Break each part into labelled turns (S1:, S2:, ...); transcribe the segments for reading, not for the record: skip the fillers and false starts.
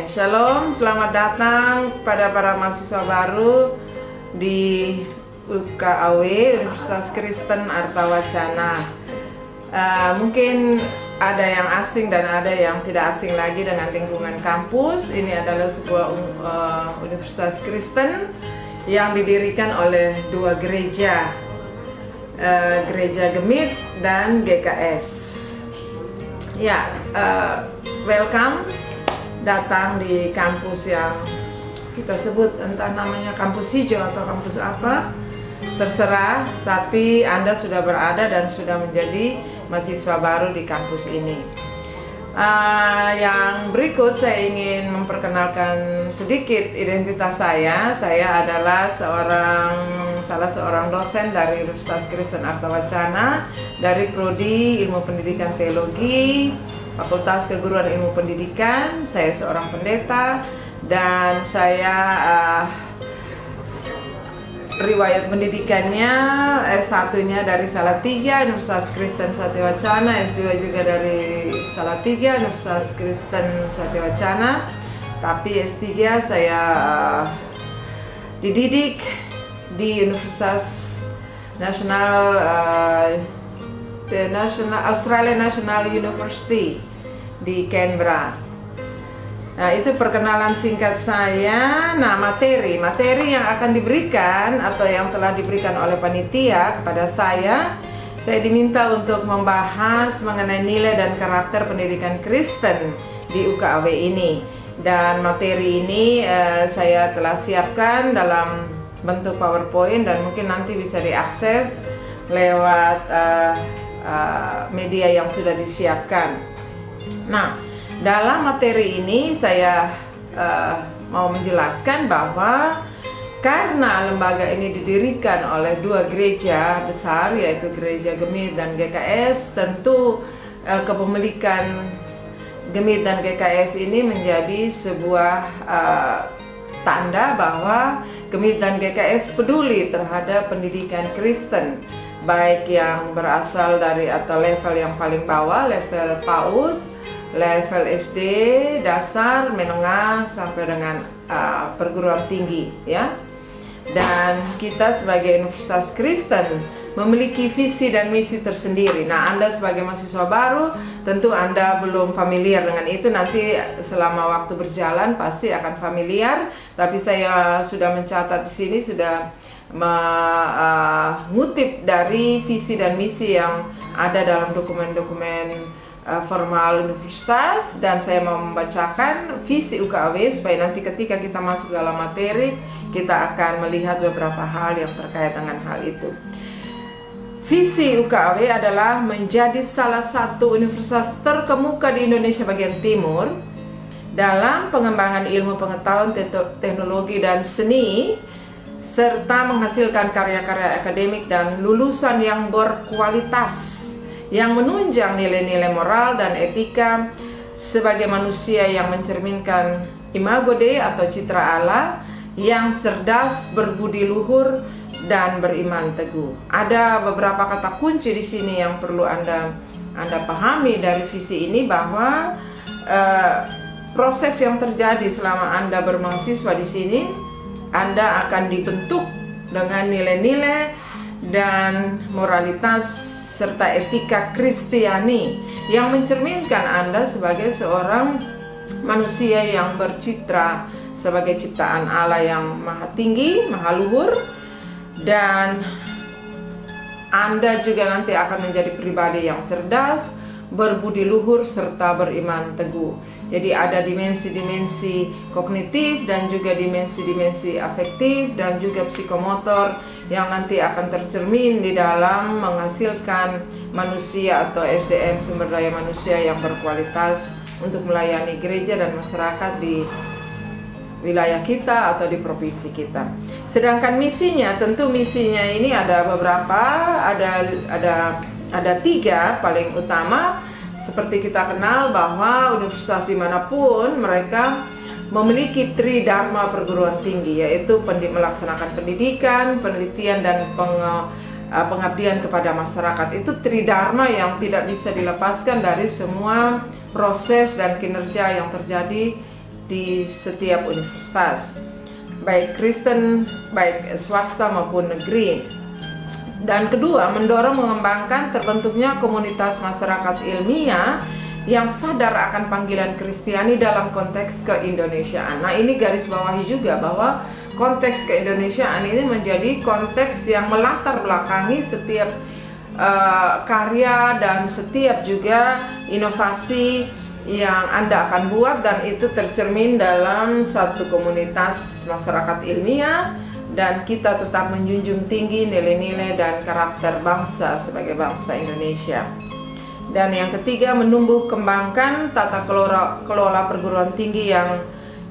S1: Shalom, selamat datang pada para mahasiswa baru di UKAW, Universitas Kristen Artawacana. Mungkin ada yang asing dan ada yang tidak asing lagi dengan lingkungan kampus. Ini adalah sebuah universitas Kristen yang didirikan oleh dua gereja, Gereja Gemit dan GKS. Ya, welcome datang di kampus yang kita sebut entah namanya kampus hijau atau kampus apa, terserah, tapi Anda sudah berada dan sudah menjadi mahasiswa baru di kampus ini. Yang berikut saya ingin memperkenalkan sedikit identitas saya. Saya adalah salah seorang dosen dari Universitas Kristen Artawacana dari Prodi Ilmu Pendidikan Teologi, Fakultas Keguruan Ilmu Pendidikan. Saya seorang pendeta dan saya riwayat pendidikannya S1-nya dari Salatiga, Universitas Kristen Satewacana, S2 juga dari Salatiga, Universitas Kristen Satewacana. Tapi S3 saya dididik di Universitas Australian National University di Canberra. Nah, itu perkenalan singkat saya. Nah, materi yang akan diberikan atau yang telah diberikan oleh panitia kepada saya diminta untuk membahas mengenai nilai dan karakter pendidikan Kristen di UKAW ini. Dan materi ini saya telah siapkan dalam bentuk PowerPoint dan mungkin nanti bisa diakses lewat media yang sudah disiapkan. Nah, dalam materi ini saya mau menjelaskan bahwa karena lembaga ini didirikan oleh dua gereja besar, yaitu Gereja Gemit dan GKS, tentu kepemilikan Gemit dan GKS ini menjadi sebuah tanda bahwa Gemit dan GKS peduli terhadap pendidikan Kristen, baik yang berasal dari atau level yang paling bawah, level PAUD, level SD, dasar, menengah, sampai dengan perguruan tinggi, ya. Dan kita sebagai Universitas Kristen memiliki visi dan misi tersendiri. Nah, Anda sebagai mahasiswa baru, tentu Anda belum familiar dengan itu. Nanti selama waktu berjalan pasti akan familiar. Tapi saya sudah mencatat di sini, sudah mengutip dari visi dan misi yang ada dalam dokumen-dokumen formal universitas, dan saya mau membacakan visi UKAW supaya nanti ketika kita masuk dalam materi kita akan melihat beberapa hal yang terkait dengan hal itu. Visi UKAW adalah menjadi salah satu universitas terkemuka di Indonesia bagian timur dalam pengembangan ilmu pengetahuan, teknologi dan seni, serta menghasilkan karya-karya akademik dan lulusan yang berkualitas yang menunjang nilai-nilai moral dan etika sebagai manusia yang mencerminkan imago Dei atau citra Allah, yang cerdas, berbudi luhur, dan beriman teguh. Ada beberapa kata kunci di sini yang perlu Anda pahami dari visi ini, bahwa proses yang terjadi selama Anda bermahasiswa di sini, Anda akan dibentuk dengan nilai-nilai dan moralitas serta etika Kristiani yang mencerminkan Anda sebagai seorang manusia yang bercitra sebagai ciptaan Allah yang maha tinggi, maha luhur, dan Anda juga nanti akan menjadi pribadi yang cerdas, berbudi luhur, serta beriman teguh. Jadi ada dimensi-dimensi kognitif dan juga dimensi-dimensi afektif dan juga psikomotor yang nanti akan tercermin di dalam menghasilkan manusia atau SDM, sumber daya manusia yang berkualitas untuk melayani gereja dan masyarakat di wilayah kita atau di provinsi kita. Sedangkan misinya, tentu misinya ini ada beberapa, ada tiga paling utama. Seperti kita kenal bahwa universitas dimanapun mereka memiliki tridharma perguruan tinggi, yaitu melaksanakan pendidikan, penelitian, dan pengabdian kepada masyarakat. Itu tridharma yang tidak bisa dilepaskan dari semua proses dan kinerja yang terjadi di setiap universitas, baik Kristen, baik swasta maupun negeri. Dan kedua, mendorong mengembangkan terbentuknya komunitas masyarakat ilmiah yang sadar akan panggilan Kristiani dalam konteks keindonesiaan. Nah, ini garis bawahi juga bahwa konteks keindonesiaan ini menjadi konteks yang melatar belakangi setiap karya dan setiap juga inovasi yang Anda akan buat, dan itu tercermin dalam satu komunitas masyarakat ilmiah, dan kita tetap menjunjung tinggi nilai-nilai dan karakter bangsa sebagai bangsa Indonesia. Dan yang ketiga, menumbuh kembangkan tata kelola perguruan tinggi yang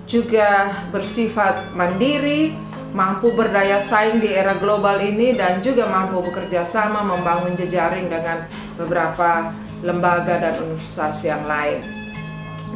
S1: juga bersifat mandiri, mampu berdaya saing di era global ini, dan juga mampu bekerja sama membangun jejaring dengan beberapa lembaga dan universitas yang lain.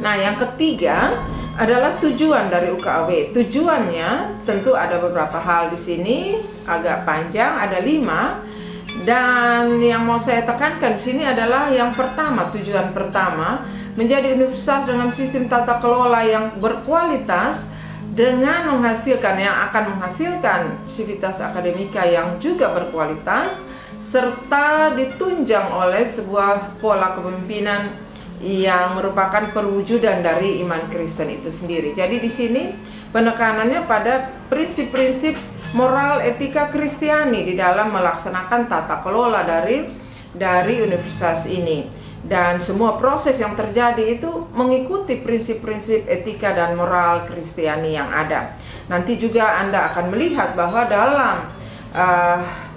S1: Nah, yang ketiga adalah tujuan dari UKAW. Tujuannya tentu ada beberapa hal di sini, agak panjang, ada 5. Dan yang mau saya tekankan di sini adalah yang pertama, tujuan pertama, menjadi universitas dengan sistem tata kelola yang berkualitas dengan akan menghasilkan sivitas akademika yang juga berkualitas, serta ditunjang oleh sebuah pola kepemimpinan yang merupakan perwujudan dari iman Kristen itu sendiri. Jadi di sini penekanannya pada prinsip-prinsip moral etika Kristiani di dalam melaksanakan tata kelola dari universitas ini. Dan semua proses yang terjadi itu mengikuti prinsip-prinsip etika dan moral Kristiani yang ada. Nanti juga Anda akan melihat bahwa dalam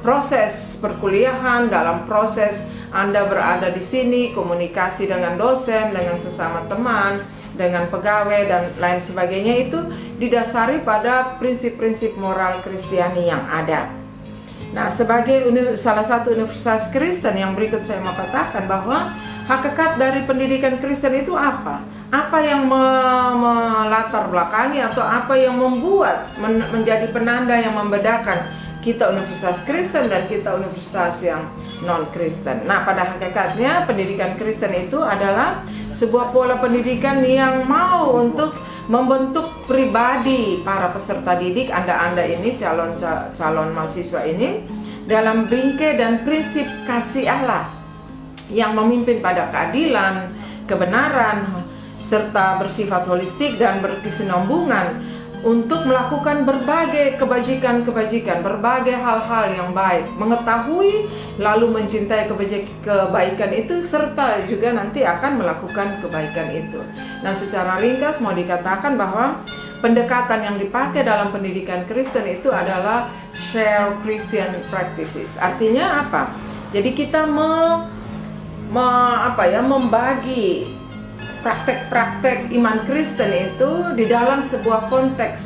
S1: proses perkuliahan, dalam proses Anda berada di sini, komunikasi dengan dosen, dengan sesama teman, dengan pegawai dan lain sebagainya, itu didasari pada prinsip-prinsip moral Kristiani yang ada. Nah, sebagai salah satu universitas Kristen, yang berikut saya mau katakan bahwa hakikat dari pendidikan Kristen itu apa? Apa yang melatar belakangi atau apa yang membuat menjadi penanda yang membedakan kita universitas Kristen dan kita universitas yang non-Kristen. Nah, pada hakikatnya pendidikan Kristen itu adalah sebuah pola pendidikan yang mau untuk membentuk pribadi para peserta didik Anda ini, calon mahasiswa ini, dalam bingkai dan prinsip kasih Allah yang memimpin pada keadilan, kebenaran, serta bersifat holistik dan berkesinambungan untuk melakukan berbagai kebajikan, berbagai hal-hal yang baik, mengetahui lalu mencintai kebaikan itu, serta juga nanti akan melakukan kebaikan itu. Nah, secara ringkas mau dikatakan bahwa pendekatan yang dipakai dalam pendidikan Kristen itu adalah share Christian practices. Artinya apa? Jadi kita membagi praktek-praktek iman Kristen itu di dalam sebuah konteks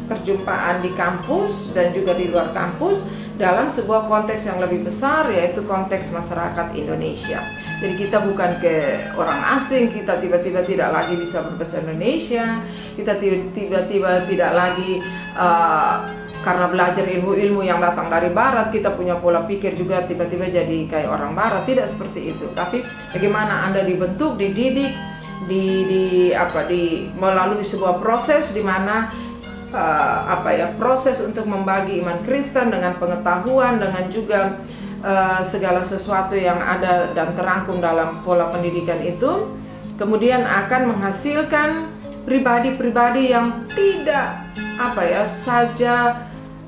S1: perjumpaan di kampus dan juga di luar kampus, dalam sebuah konteks yang lebih besar, yaitu konteks masyarakat Indonesia. Jadi kita bukan ke orang asing, kita tiba-tiba tidak lagi bisa berbahasa Indonesia, kita tiba-tiba tidak lagi karena belajar ilmu-ilmu yang datang dari Barat, kita punya pola pikir juga tiba-tiba jadi kayak orang Barat. Tidak seperti itu. Tapi bagaimana Anda dibentuk, dididik, melalui sebuah proses di mana proses untuk membagi iman Kristen dengan pengetahuan, dengan juga segala sesuatu yang ada dan terangkum dalam pola pendidikan itu, kemudian akan menghasilkan pribadi-pribadi yang tidak saja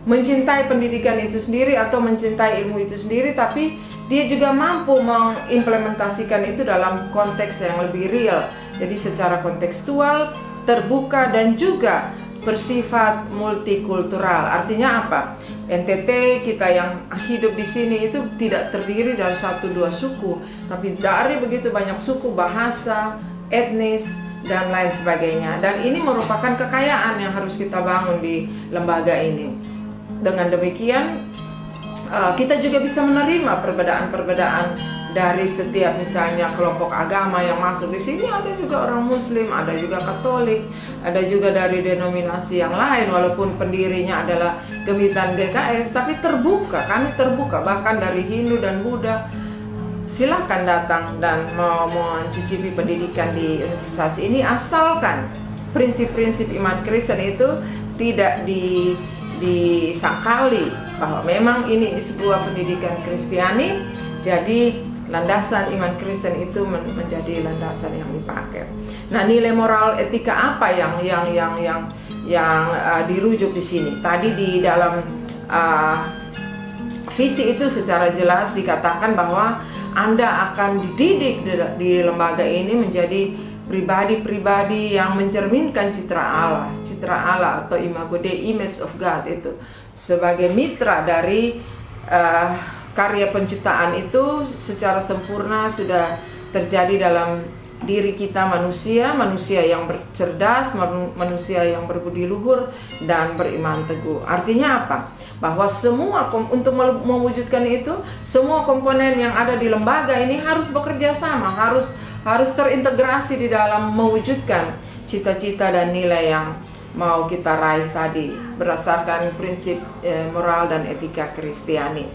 S1: mencintai pendidikan itu sendiri atau mencintai ilmu itu sendiri, tapi dia juga mampu mengimplementasikan itu dalam konteks yang lebih real. Jadi secara kontekstual, terbuka, dan juga bersifat multikultural. Artinya apa? NTT kita yang hidup di sini itu tidak terdiri dari 1-2 suku, tapi dari begitu banyak suku, bahasa, etnis, dan lain sebagainya. Dan ini merupakan kekayaan yang harus kita bangun di lembaga ini. Dengan demikian, kita juga bisa menerima perbedaan-perbedaan dari setiap misalnya kelompok agama yang masuk di sini. Ada juga orang Muslim, ada juga Katolik, ada juga dari denominasi yang lain, walaupun pendirinya adalah Gemitan GKS, tapi terbuka, kami terbuka, bahkan dari Hindu dan Buddha. Silakan datang dan mau mencicipi pendidikan di universitas ini, asalkan prinsip-prinsip iman Kristen itu tidak disangkali bahwa memang ini sebuah pendidikan Kristiani, jadi landasan iman Kristen itu menjadi landasan yang dipakai. Nah, nilai moral etika apa yang dirujuk di sini? Tadi di dalam visi itu secara jelas dikatakan bahwa Anda akan dididik di lembaga ini menjadi pribadi-pribadi yang mencerminkan citra Allah atau imago Dei, image of God, itu sebagai mitra dari karya penciptaan itu secara sempurna sudah terjadi dalam diri kita, manusia yang cerdas, manusia yang berbudi luhur dan beriman teguh. Artinya apa? Bahwa semua untuk mewujudkan itu, semua komponen yang ada di lembaga ini harus bekerja sama, harus terintegrasi di dalam mewujudkan cita-cita dan nilai yang mau kita raih tadi berdasarkan prinsip moral dan etika Kristiani.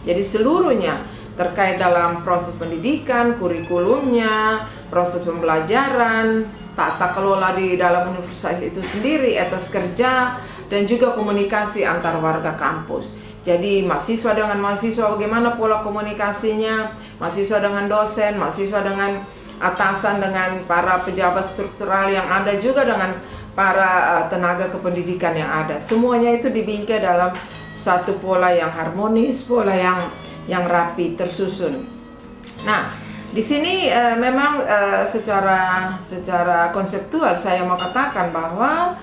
S1: Jadi seluruhnya terkait dalam proses pendidikan, kurikulumnya, proses pembelajaran, tata kelola di dalam universitas itu sendiri, etos kerja, dan juga komunikasi antar warga kampus. Jadi mahasiswa dengan mahasiswa, bagaimana pola komunikasinya, mahasiswa dengan dosen, mahasiswa dengan atasan, dengan para pejabat struktural yang ada, juga dengan para tenaga kependidikan yang ada. Semuanya itu dibingkai dalam satu pola yang harmonis, pola yang rapi, tersusun. Nah, di sini memang secara konseptual saya mau katakan bahwa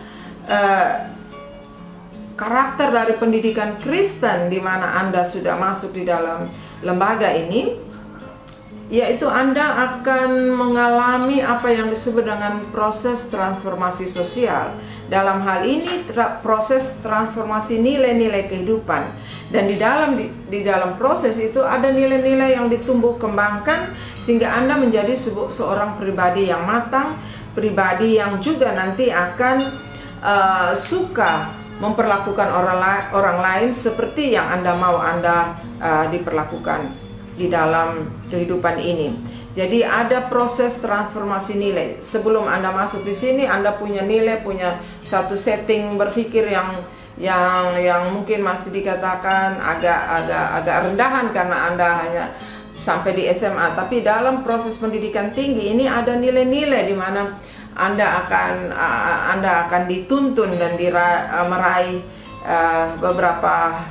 S1: karakter dari pendidikan Kristen di mana Anda sudah masuk di dalam lembaga ini, yaitu Anda akan mengalami apa yang disebut dengan proses transformasi sosial. Dalam hal ini proses transformasi nilai-nilai kehidupan, dan di dalam proses itu ada nilai-nilai yang ditumbuh kembangkan sehingga Anda menjadi seorang pribadi yang matang, pribadi yang juga nanti akan suka memperlakukan orang lain seperti yang Anda mau diperlakukan di dalam kehidupan ini. Jadi ada proses transformasi nilai. Sebelum Anda masuk di sini, Anda punya nilai, punya satu setting berpikir yang mungkin masih dikatakan agak rendahan karena Anda hanya sampai di SMA. Tapi dalam proses pendidikan tinggi ini ada nilai-nilai di mana Anda akan dituntun dan meraih beberapa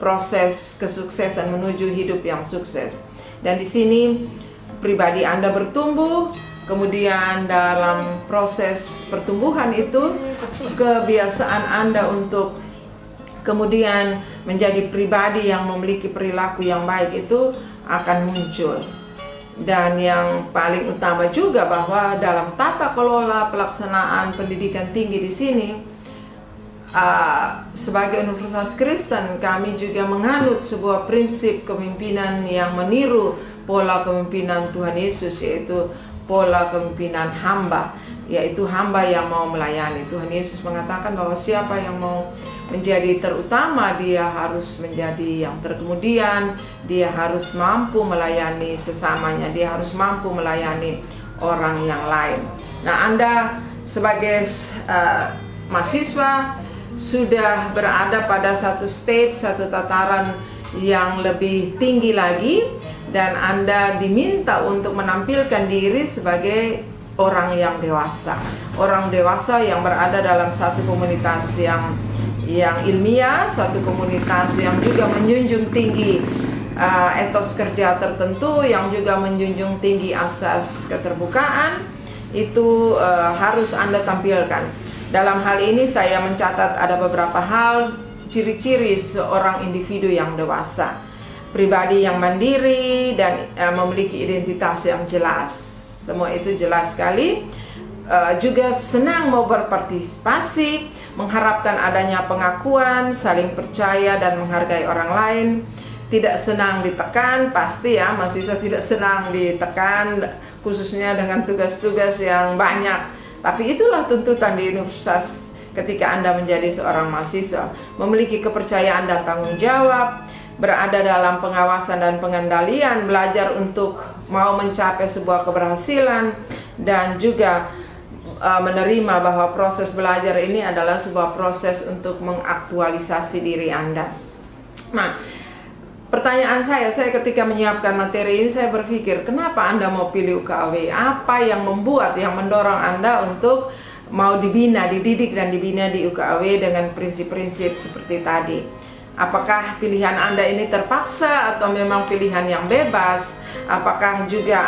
S1: proses kesuksesan menuju hidup yang sukses. Dan di sini pribadi Anda bertumbuh, kemudian dalam proses pertumbuhan itu kebiasaan Anda untuk kemudian menjadi pribadi yang memiliki perilaku yang baik itu akan muncul. Dan yang paling utama juga bahwa dalam tata kelola pelaksanaan pendidikan tinggi di sini, sebagai Universitas Kristen kami juga menganut sebuah prinsip kepemimpinan yang meniru pola kepemimpinan Tuhan Yesus, yaitu pola kepemimpinan hamba, yaitu hamba yang mau melayani. Tuhan Yesus mengatakan bahwa siapa yang mau menjadi terutama, dia harus menjadi yang terkemudian, dia harus mampu melayani sesamanya, dia harus mampu melayani orang yang lain. Nah, Anda sebagai mahasiswa sudah berada pada satu stage, satu tataran yang lebih tinggi lagi, dan Anda diminta untuk menampilkan diri sebagai orang yang dewasa. Orang dewasa yang berada dalam satu komunitas yang ilmiah, satu komunitas yang juga menjunjung tinggi etos kerja tertentu, yang juga menjunjung tinggi asas keterbukaan, itu harus Anda tampilkan. Dalam hal ini saya mencatat ada beberapa hal, ciri-ciri seorang individu yang dewasa. Pribadi yang mandiri dan memiliki identitas yang jelas. Semua itu jelas sekali. Juga senang mau berpartisipasi, mengharapkan adanya pengakuan, saling percaya dan menghargai orang lain. Tidak senang ditekan, pasti ya, mahasiswa tidak senang ditekan, khususnya dengan tugas-tugas yang banyak. Tapi itulah tuntutan di universitas ketika Anda menjadi seorang mahasiswa, memiliki kepercayaan dan tanggung jawab, berada dalam pengawasan dan pengendalian, belajar untuk mau mencapai sebuah keberhasilan, dan juga menerima bahwa proses belajar ini adalah sebuah proses untuk mengaktualisasi diri Anda. Nah, pertanyaan saya ketika menyiapkan materi ini, saya berpikir, kenapa Anda mau pilih UKAW? Apa yang membuat, yang mendorong Anda untuk mau dibina, dididik dan dibina di UKAW dengan prinsip-prinsip seperti tadi? Apakah pilihan Anda ini terpaksa atau memang pilihan yang bebas? Apakah juga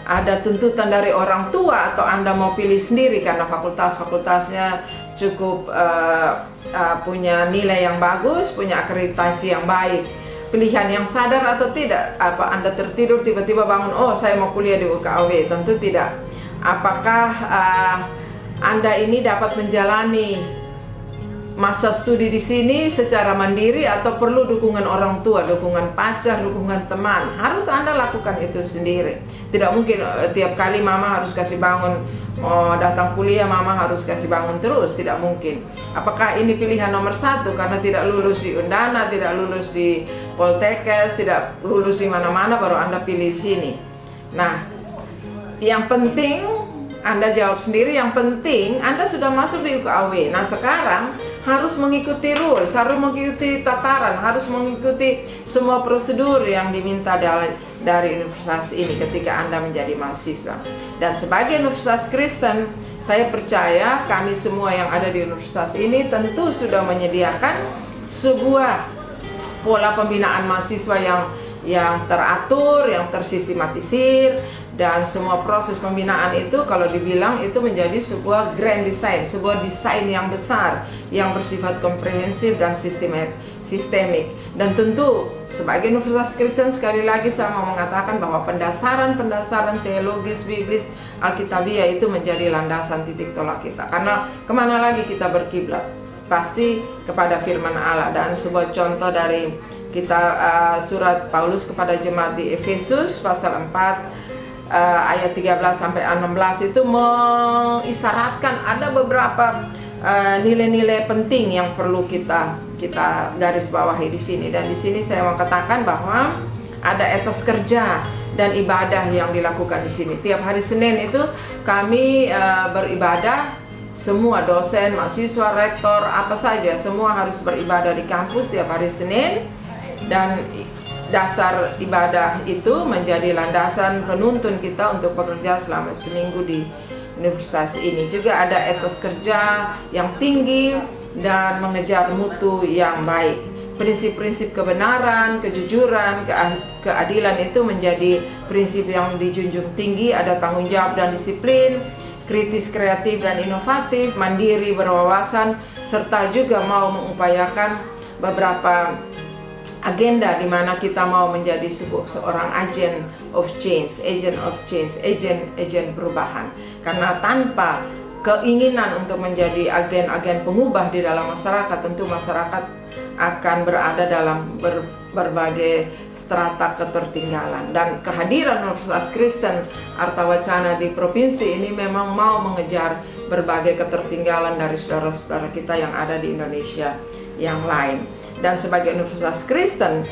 S1: ada tuntutan dari orang tua atau Anda mau pilih sendiri karena fakultasnya cukup punya nilai yang bagus, punya akreditasi yang baik? Pilihan yang sadar atau tidak? Apa Anda tertidur tiba-tiba bangun, oh saya mau kuliah di UKAW? Tentu tidak. Apakah Anda ini dapat menjalani masa studi di sini secara mandiri atau perlu dukungan orang tua, dukungan pacar, dukungan teman? Harus Anda lakukan itu sendiri. Tidak mungkin tiap kali mama harus kasih bangun, datang kuliah mama harus kasih bangun terus, tidak mungkin. Apakah ini pilihan nomor satu karena tidak lulus di Undana, tidak lulus di Poltekkes, tidak lulus di mana-mana baru Anda pilih sini? Nah, yang penting Anda jawab sendiri, yang penting Anda sudah masuk di UKAW. Nah, sekarang harus mengikuti rules, harus mengikuti tataran, harus mengikuti semua prosedur yang diminta dari universitas ini ketika Anda menjadi mahasiswa. Dan sebagai universitas Kristen, saya percaya kami semua yang ada di universitas ini tentu sudah menyediakan sebuah pola pembinaan mahasiswa yang teratur, yang tersistematisir, dan semua proses pembinaan itu kalau dibilang itu menjadi sebuah grand design, sebuah desain yang besar yang bersifat komprehensif dan sistemik. Dan tentu sebagai universitas Kristen, sekali lagi saya mau mengatakan bahwa pendasaran teologis, biblis, alkitabiah itu menjadi landasan titik tolak kita. Karena kemana lagi kita berkiblat? Pasti kepada firman Allah. Dan sebuah contoh dari kita surat Paulus kepada jemaat di Efesus pasal 4 ayat 13 sampai 16 itu mengisyaratkan ada beberapa nilai-nilai penting yang perlu kita garis bawahi di sini. Dan di sini saya mau katakan bahwa ada etos kerja dan ibadah yang dilakukan di sini. Tiap hari Senin itu kami beribadah, semua dosen, mahasiswa, rektor, apa saja semua harus beribadah di kampus tiap hari Senin. Dan dasar ibadah itu menjadi landasan penuntun kita untuk bekerja selama seminggu di universitas ini. Juga ada etos kerja yang tinggi dan mengejar mutu yang baik. Prinsip-prinsip kebenaran, kejujuran, keadilan itu menjadi prinsip yang dijunjung tinggi. Ada tanggung jawab dan disiplin, kritis, kreatif dan inovatif, mandiri, berwawasan, serta juga mau mengupayakan beberapa agenda di mana kita mau menjadi seorang agent of change, agen perubahan. Karena tanpa keinginan untuk menjadi agen-agen pengubah di dalam masyarakat, tentu masyarakat akan berada dalam berbagai strata ketertinggalan. Dan kehadiran Universitas Kristen Artawacana di provinsi ini memang mau mengejar berbagai ketertinggalan dari saudara-saudara kita yang ada di Indonesia yang lain. Dan sebagai Universitas Kristen,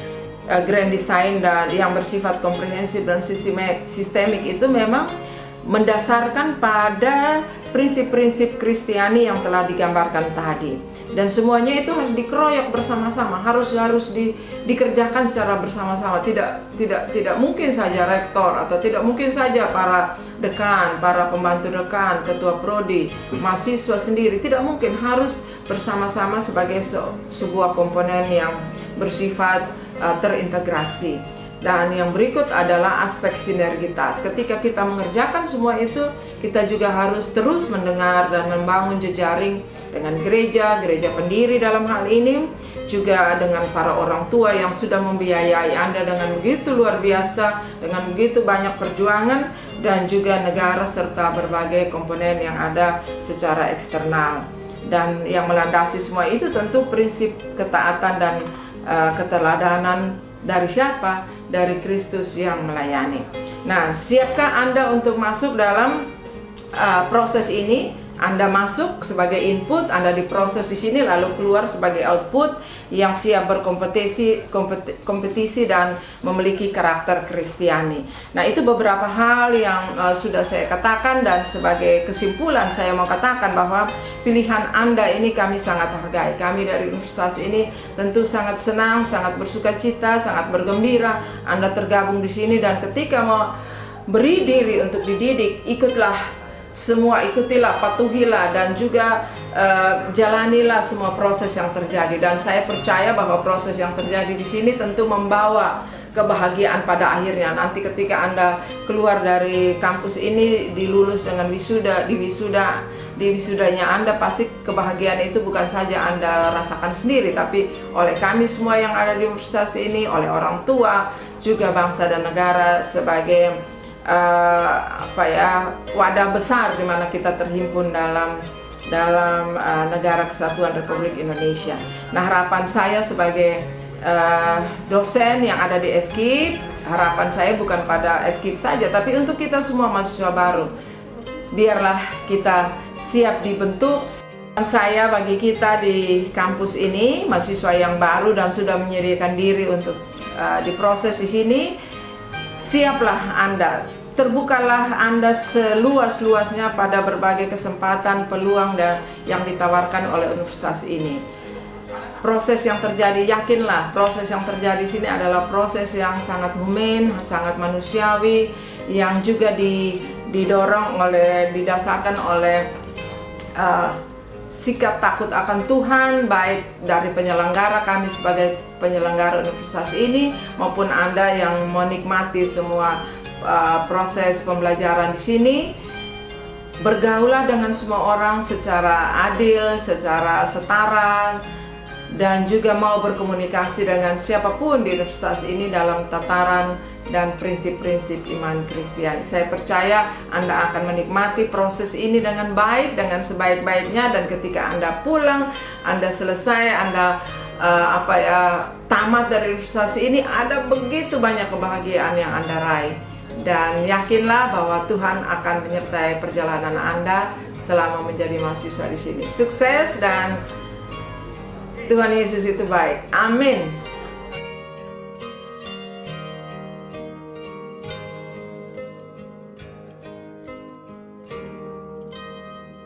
S1: grand design dan yang bersifat komprehensif dan sistemik itu memang mendasarkan pada prinsip-prinsip Kristiani yang telah digambarkan tadi. Dan semuanya itu harus dikeroyok bersama-sama, harus dikerjakan secara bersama-sama. Tidak mungkin saja rektor atau tidak mungkin saja para dekan, para pembantu dekan, ketua prodi, mahasiswa sendiri. Tidak mungkin, harus bersama-sama sebagai sebuah komponen yang bersifat terintegrasi. Dan yang berikut adalah aspek sinergitas. Ketika kita mengerjakan semua itu, kita juga harus terus mendengar dan membangun jejaring dengan gereja pendiri dalam hal ini, juga dengan para orang tua yang sudah membiayai Anda dengan begitu luar biasa, dengan begitu banyak perjuangan, dan juga negara serta berbagai komponen yang ada secara eksternal. Dan yang melandasi semua itu tentu prinsip ketaatan dan keteladanan dari siapa? Dari Kristus yang melayani. Nah, siapkah Anda untuk masuk dalam proses ini? Anda masuk sebagai input, Anda diproses di sini lalu keluar sebagai output yang siap kompetisi dan memiliki karakter Kristiani. Nah, itu beberapa hal yang sudah saya katakan, dan sebagai kesimpulan saya mau katakan bahwa pilihan Anda ini kami sangat hargai. Kami dari universitas ini tentu sangat senang, sangat bersuka cita, sangat bergembira Anda tergabung di sini, dan ketika mau beri diri untuk dididik, ikutilah, patuhilah, dan juga jalanilah semua proses yang terjadi. Dan saya percaya bahwa proses yang terjadi di sini tentu membawa kebahagiaan pada akhirnya. Nanti ketika Anda keluar dari kampus ini, dilulus dengan wisuda, di wisudanya Anda, pasti kebahagiaan itu bukan saja Anda rasakan sendiri, tapi oleh kami semua yang ada di universitas ini, oleh orang tua, juga bangsa dan negara sebagai wadah besar di mana kita terhimpun dalam negara kesatuan Republik Indonesia. Nah, harapan saya sebagai dosen yang ada di FKIP, harapan saya bukan pada FKIP saja, tapi untuk kita semua mahasiswa baru. Biarlah kita siap dibentuk. Dan saya bagi kita di kampus ini, mahasiswa yang baru dan sudah menyediakan diri untuk diproses di sini, siaplah Anda, terbukalah Anda seluas-luasnya pada berbagai kesempatan, peluang yang ditawarkan oleh universitas ini. Proses yang terjadi, yakinlah, proses yang terjadi di sini adalah proses yang sangat humane, sangat manusiawi, yang juga didasarkan oleh sikap takut akan Tuhan, baik dari penyelenggara, kami sebagai penyelenggara universitas ini, maupun Anda yang menikmati semua proses pembelajaran di sini. Bergaulah dengan semua orang secara adil, secara setara, dan juga mau berkomunikasi dengan siapapun di universitas ini dalam tataran dan prinsip-prinsip iman Kristiani. Saya percaya Anda akan menikmati proses ini dengan baik, dengan sebaik-baiknya, dan ketika Anda pulang, Anda selesai, Anda tamat dari universitas ini, ada begitu banyak kebahagiaan yang Anda raih. Dan yakinlah bahwa Tuhan akan menyertai perjalanan Anda selama menjadi mahasiswa di sini. Sukses, dan Tuhan Yesus itu baik. Amin.